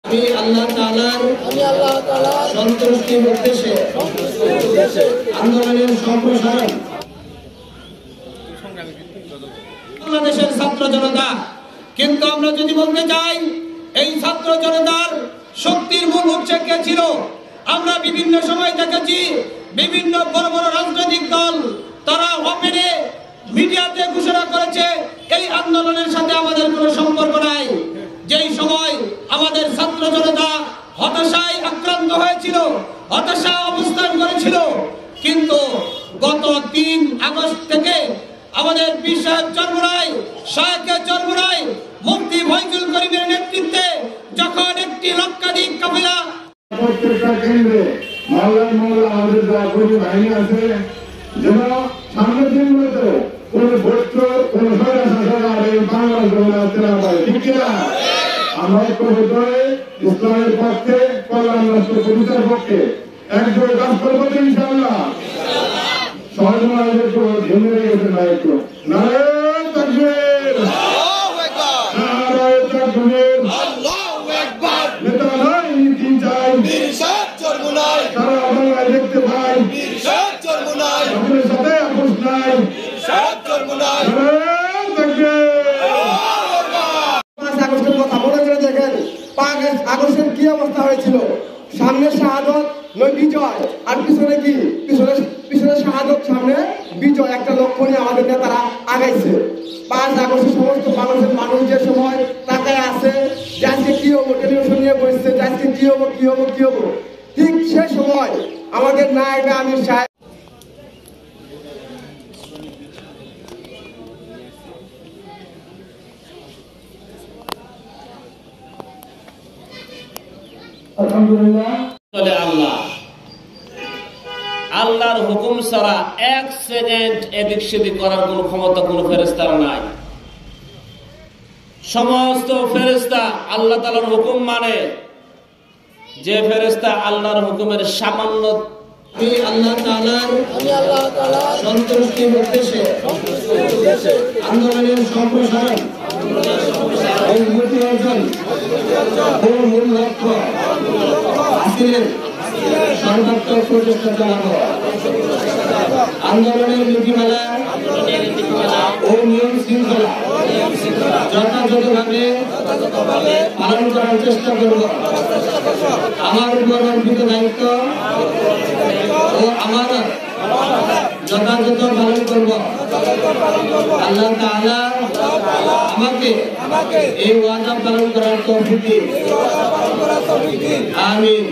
আমি আল্লাহ তাআলার সন্তুষ্টির উদ্দেশ্যে আন্দোলনের সম্প্রসারণ বাংলাদেশের ছাত্র জনতা। কিন্তু আমরা যদি বলতে চাই এই ছাত্র জনতার শক্তির মূল উৎস কে ছিল, আমরা বিভিন্ন সময় দেখেছি বিভিন্ন বড় বড় রাজনৈতিক দল তারা ওপেনে মিডিয়াতে ঘোষণা করেছে এই আন্দোলনের সাথে আমাদের কোনো সম্পর্ক নাই। যেই সময় আমাদের ছাত্র জনতা হতাশায় আক্রান্ত হয়েছিল, হতাশা অবস্থান করেছিল, কিন্তু গত ৩ আগস্ট থেকে আমাদের পীর সাহেব চরমুনাই, শায়েখে চরমুনাই, মুফতি ফয়জুল করিমের নেতৃত্বে যখন একটি লক্ষাধিক কাফেলা প্রত্যেকটা কেন্দ্রে মহল্লায় মহল্লা আমাদের কর্মী বাহিনী আছে, যেন সামনের দিনগুলোতে কোন ভোট কোন আমরা ঐক্যবদ্ধ হয়ে ইসলামের পক্ষে, কল্যাণ রাষ্ট্র প্রতিষ্ঠার পক্ষে একজোড়ে কাজ করবো ইনশাআল্লাহ। সহজ ধরে গেছে না একটু নারায়ণ তাকবীর, নারায়ণ তাকবীর, নেতা নাই নীতি চাই, সারা বাংলায় দেখতে পাই আমাদের সাথে আপোষ নাই, নারায়ণ তাকবীর। 5 আগস্টের কথা মনে করে দেখেন, 5 আগস্টের কি অবস্থা হয়েছিল। সামনে শাহাদত নয় বিজয়, আর পিছনে কি, পিছনে শাহাদত সামনে বিজয়, একটা লক্ষ্য নিয়ে আমাদের নেতারা আগাইছে। 5 আগস্টের সমস্ত বাংলাদেশের মানুষ যে সময় তাকায় আছে যে আজকে কি হবো, টেলিভিশন নিয়ে বসছে যে আজকে কি হবো কি হবো কি হবো, ঠিক সে সময় আমাদের নায়েবে আমির সাহেব আল্লাহর হুকুম ছাড়া 1 সেকেন্ড এদিক সেদিক করার কোন ক্ষমতা কোন ফেরেশতার নাই। সমস্ত ফেরেশতা আল্লাহ তাআলার হুকুম মানে। যে ফেরেশতা আল্লাহর হুকুমের সামান্য আল্লাহ তাআলার সন্তুষ্টির উদ্দেশ্যে আন্দোলনের সম্প্রসারণ মূল লক্ষ্য হাসিলের সর্বাত্মক প্রচেষ্টা চালানো। আন্দোলনের নীতিমালা ও নিয়ম শৃঙ্খলা যথাযথভাবে পালন করার চেষ্টা করব। আমার উপর অর্পিত দায়িত্ব ও আমানত যথাযথ পালন করব। আল্লাহ তাআলা আমাকে এই ওয়াদা পালন করার তৌফিক দিন। আমিন।